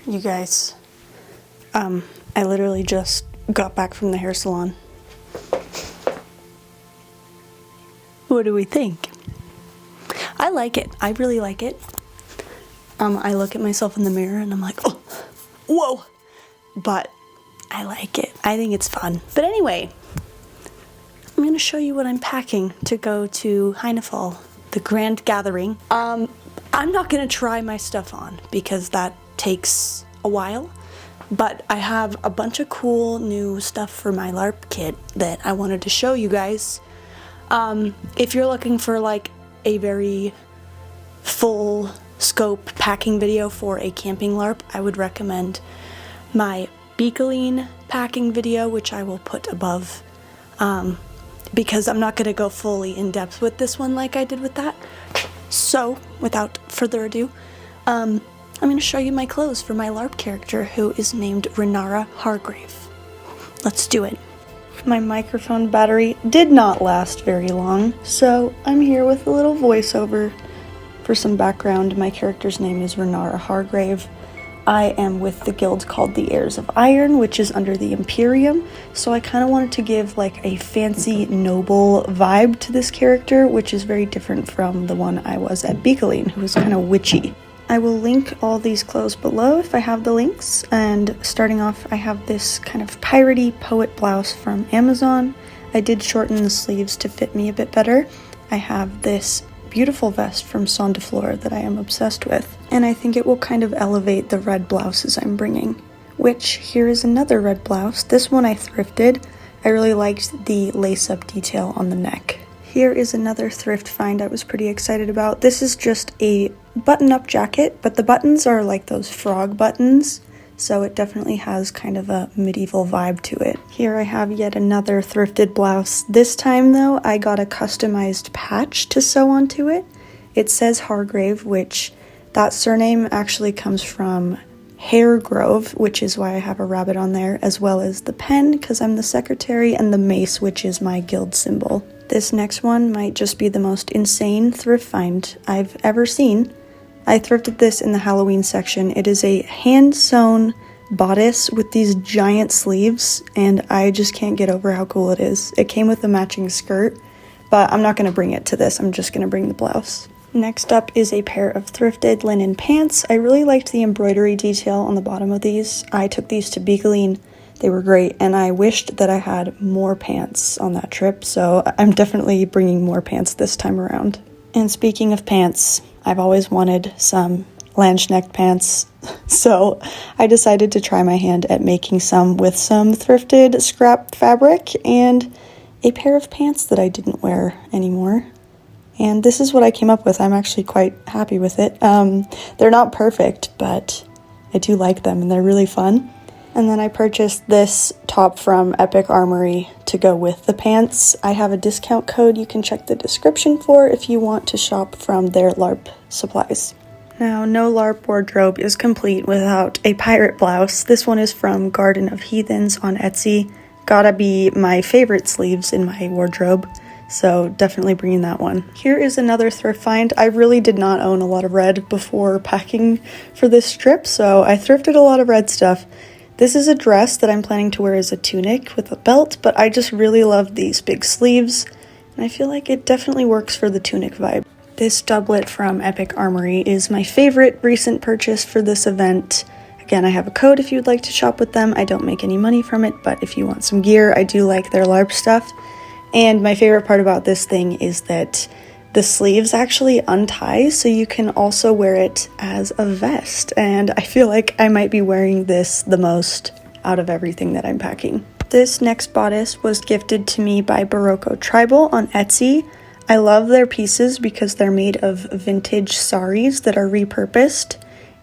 You guys, I literally just got back from the hair salon. What do we think? I like it. I really like it. I look at myself in the mirror and I'm like, oh, whoa. But I like it. I think it's fun. But anyway, I'm going to show you what I'm packing to go to Hynafol, the grand gathering. I'm not going to try my stuff on because that takes a while. But I have a bunch of cool new stuff for my LARP kit that I wanted to show you guys. If you're looking for like a very full scope packing video for a camping LARP, I would recommend my Beakeline packing video, which I will put above, because I'm not going to go fully in depth with this one like I did with that. So, without further ado, I'm going to show you my clothes for my LARP character, who is named Renara Hargrave. Let's do it. My microphone battery did not last very long, so I'm here with a little voiceover. For some background, my character's name is Renara Hargrave. I am with the guild called the Heirs of Iron, which is under the Imperium, so I kind of wanted to give like a fancy, noble vibe to this character, which is very different from the one I was at Beakeline, who was kind of witchy. I will link all these clothes below if I have the links, and starting off I have this kind of piratey poet blouse from Amazon. I did shorten the sleeves to fit me a bit better. I have this beautiful vest from Son de Fleur that I am obsessed with, and I think it will kind of elevate the red blouses I'm bringing. Which, here is another red blouse. This one I thrifted. I really liked the lace-up detail on the neck. Here is another thrift find I was pretty excited about. This is just a button-up jacket, but the buttons are like those frog buttons, so it definitely has kind of a medieval vibe to it. Here I have yet another thrifted blouse. This time though, I got a customized patch to sew onto it. It says Hargrave, which that surname actually comes from Hairgrove, which is why I have a rabbit on there, as well as the pen, because I'm the secretary, and the mace, which is my guild symbol. This next one might just be the most insane thrift find I've ever seen. I thrifted this in the Halloween section. It is a hand-sewn bodice with these giant sleeves, and I just can't get over how cool it is. It came with a matching skirt, but I'm not going to bring it to this. I'm just going to bring the blouse. Next up is a pair of thrifted linen pants. I really liked the embroidery detail on the bottom of these. I took these to Beakeline. They were great, and I wished that I had more pants on that trip, so I'm definitely bringing more pants this time around. And speaking of pants, I've always wanted some Landsknecht pants, so I decided to try my hand at making some with some thrifted scrap fabric and a pair of pants that I didn't wear anymore. And this is what I came up with. I'm actually quite happy with it. They're not perfect, but I do like them and they're really fun. And then I purchased this top from Epic Armoury to go with the pants. I have a discount code you can check the description for if you want to shop from their LARP supplies. Now, no LARP wardrobe is complete without a pirate blouse. This one is from Garden of Heathens on Etsy. Gotta be my favorite sleeves in my wardrobe, so definitely bringing that one. Here is another thrift find. I really did not own a lot of red before packing for this trip, so I thrifted a lot of red stuff. This is a dress that I'm planning to wear as a tunic with a belt, but I just really love these big sleeves, and I feel like it definitely works for the tunic vibe. This doublet from Epic Armoury is my favorite recent purchase for this event. Again, I have a code if you'd like to shop with them. I don't make any money from it, but if you want some gear, I do like their LARP stuff. And my favorite part about this thing is that the sleeves actually untie, so you can also wear it as a vest, and I feel like I might be wearing this the most out of everything that I'm packing. This next bodice was gifted to me by Barocco Tribal on Etsy. I love their pieces because they're made of vintage saris that are repurposed,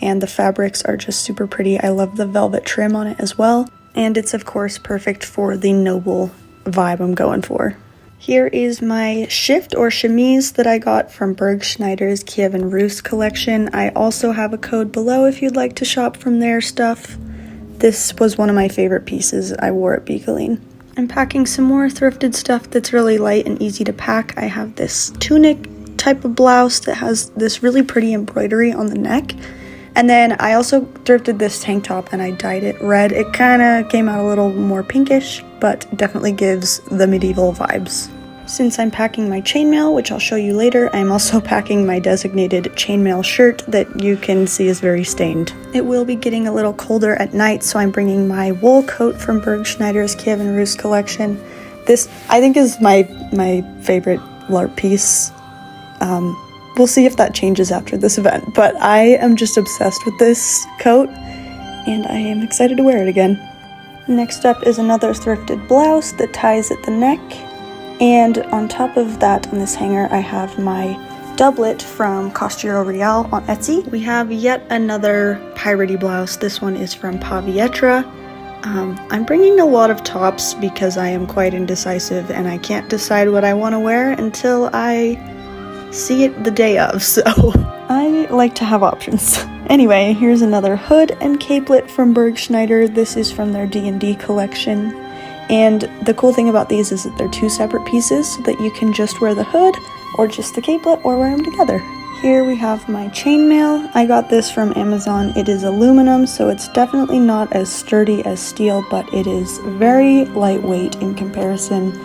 and the fabrics are just super pretty. I love the velvet trim on it as well, and it's of course perfect for the noble vibe I'm going for. Here is my shift or chemise that I got from Burgschneider's Kievan Rus collection. I also have a code below if you'd like to shop from their stuff. This was one of my favorite pieces I wore at Beakeline. I'm packing some more thrifted stuff that's really light and easy to pack. I have this tunic type of blouse that has this really pretty embroidery on the neck. And then I also thrifted this tank top and I dyed it red. It kind of came out a little more pinkish, but definitely gives the medieval vibes. Since I'm packing my chainmail, which I'll show you later, I'm also packing my designated chainmail shirt that you can see is very stained. It will be getting a little colder at night, so I'm bringing my wool coat from Burgschneider's Kievan Rus collection. This, I think, is my favorite LARP piece. We'll see if that changes after this event, but I am just obsessed with this coat, and I am excited to wear it again. Next up is another thrifted blouse that ties at the neck, and on top of that, on this hanger, I have my doublet from Costureau Real on Etsy. We have yet another piratey blouse. This one is from Pavietra. I'm bringing a lot of tops because I am quite indecisive and I can't decide what I want to wear until I see it the day of, so I like to have options. Anyway, here's another hood and capelet from Burgschneider. This is from their D&D collection, and the cool thing about these is that they're two separate pieces so that you can just wear the hood or just the capelet or wear them together. Here we have my chainmail. I got this from Amazon. It is aluminum, so it's definitely not as sturdy as steel, but it is very lightweight in comparison.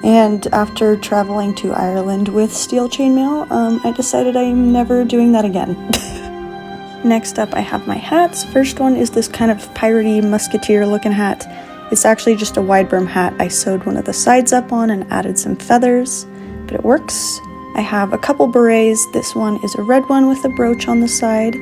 And after traveling to Ireland with steel chainmail, I decided I'm never doing that again. Next up, I have my hats. First one is this kind of piratey musketeer looking hat. It's actually just a wide brim hat. I sewed one of the sides up on and added some feathers, but it works. I have a couple berets. This one is a red one with a brooch on the side.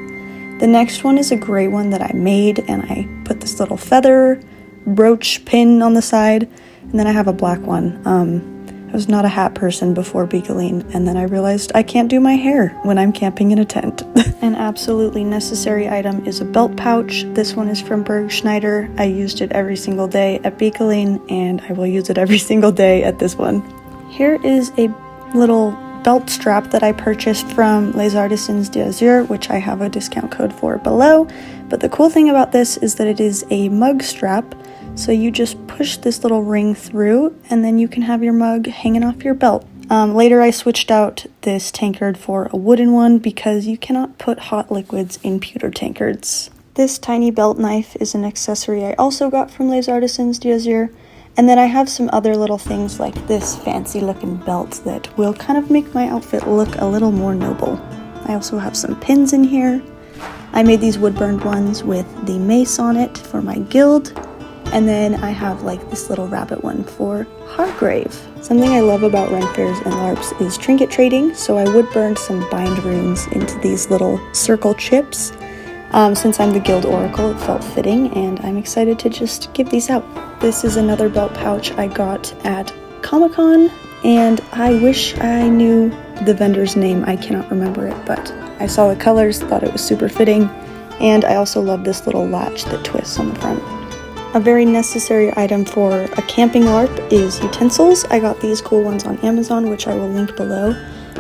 The next one is a gray one that I made, and I put this little feather brooch pin on the side. And then I have a black one. I was not a hat person before Beakeline, and then I realized I can't do my hair when I'm camping in a tent. An absolutely necessary item is a belt pouch. This one is from Burgschneider. I used it every single day at Beakeline, and I will use it every single day at this one. Here is a little belt strap that I purchased from Les Artisans d'Azur, which I have a discount code for below. But the cool thing about this is that it is a mug strap. So you just push this little ring through, and then you can have your mug hanging off your belt. Later I switched out this tankard for a wooden one because you cannot put hot liquids in pewter tankards. This tiny belt knife is an accessory I also got from Les Artisans d'Azur. And then I have some other little things like this fancy looking belt that will kind of make my outfit look a little more noble. I also have some pins in here. I made these wood-burned ones with the mace on it for my guild. And then I have like this little rabbit one for Hargrave. Something I love about Ren Fairs and LARPs is trinket trading, so I wood burned some bind runes into these little circle chips. Since I'm the guild oracle, it felt fitting, and I'm excited to just give these out. This is another belt pouch I got at Comic-Con, and I wish I knew the vendor's name. I cannot remember it, but I saw the colors, thought it was super fitting, and I also love this little latch that twists on the front. A very necessary item for a camping LARP is utensils. I got these cool ones on Amazon, which I will link below,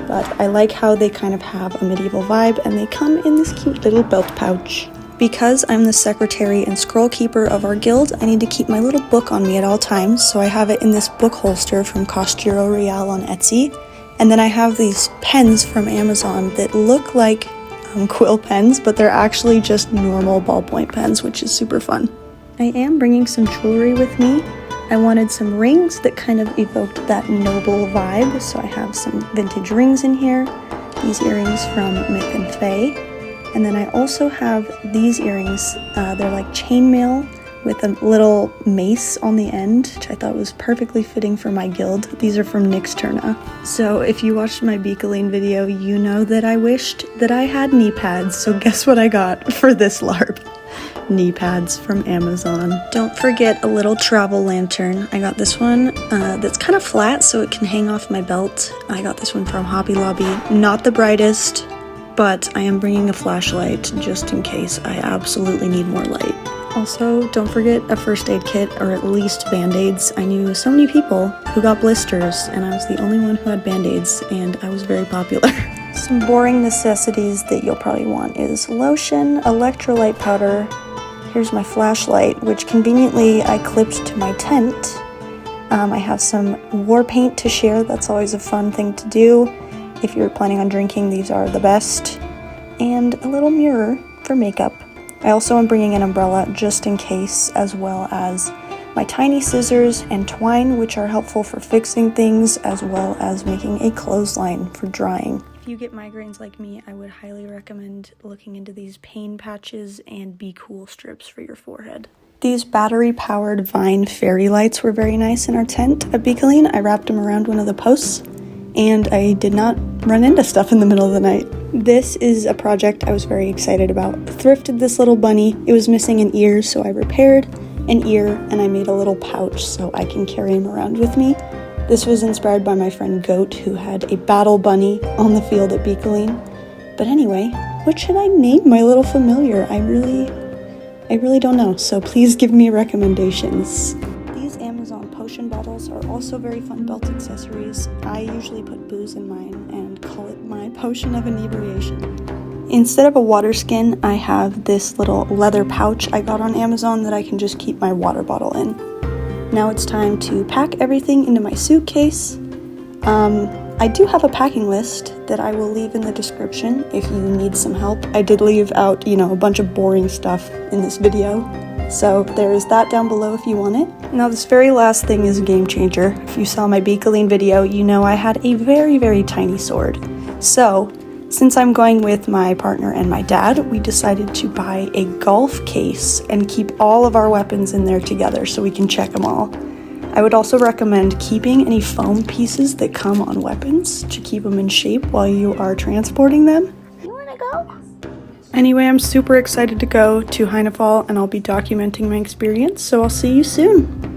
but I like how they kind of have a medieval vibe, and they come in this cute little belt pouch. Because I'm the secretary and scroll keeper of our guild, I need to keep my little book on me at all times, so I have it in this book holster from Costureau Real on Etsy. And then I have these pens from Amazon that look like quill pens, but they're actually just normal ballpoint pens, which is super fun. I am bringing some jewelry with me. I wanted some rings that kind of evoked that noble vibe, so I have some vintage rings in here. These earrings from Myth and Fae. And then I also have these earrings. They're like chainmail with a little mace on the end, which I thought was perfectly fitting for my guild. These are from Nixturna. So if you watched my Beakeline video, you know that I wished that I had knee pads, so guess what I got for this LARP? Knee pads from Amazon. Don't forget a little travel lantern. I got this one that's kind of flat so it can hang off my belt. I got this one from Hobby Lobby. Not the brightest, but I am bringing a flashlight just in case I absolutely need more light. Also, don't forget a first aid kit, or at least band-aids. I knew so many people who got blisters, and I was the only one who had band-aids, and I was very popular. Some boring necessities that you'll probably want is lotion, electrolyte powder. Here's my flashlight, which conveniently I clipped to my tent. I have some war paint to share. That's always a fun thing to do. If you're planning on drinking, these are the best. And a little mirror for makeup. I also am bringing an umbrella just in case, as well as my tiny scissors and twine, which are helpful for fixing things, as well as making a clothesline for drying. If you get migraines like me, I would highly recommend looking into these pain patches and Be Cool strips for your forehead. These battery-powered vine fairy lights were very nice in our tent at Beakeline. I wrapped them around one of the posts, and I did not run into stuff in the middle of the night. This is a project I was very excited about. I thrifted this little bunny. It was missing an ear, so I repaired an ear, and I made a little pouch so I can carry him around with me. This was inspired by my friend Goat, who had a battle bunny on the field at Beakeline. But anyway, what should I name my little familiar? I really don't know, so please give me recommendations. These Amazon potion bottles are also very fun belt accessories. I usually put booze in mine and call it my potion of inebriation. Instead of a water skin, I have this little leather pouch I got on Amazon that I can just keep my water bottle in. Now it's time to pack everything into my suitcase. I do have a packing list that I will leave in the description if you need some help. I did leave out, a bunch of boring stuff in this video. So there is that down below if you want it. Now this very last thing is a game changer. If you saw my Beakeline video, you know I had a very, very tiny sword. So since I'm going with my partner and my dad, we decided to buy a golf case and keep all of our weapons in there together so we can check them all. I would also recommend keeping any foam pieces that come on weapons to keep them in shape while you are transporting them. You wanna go? Anyway, I'm super excited to go to Hynafol, and I'll be documenting my experience, so I'll see you soon.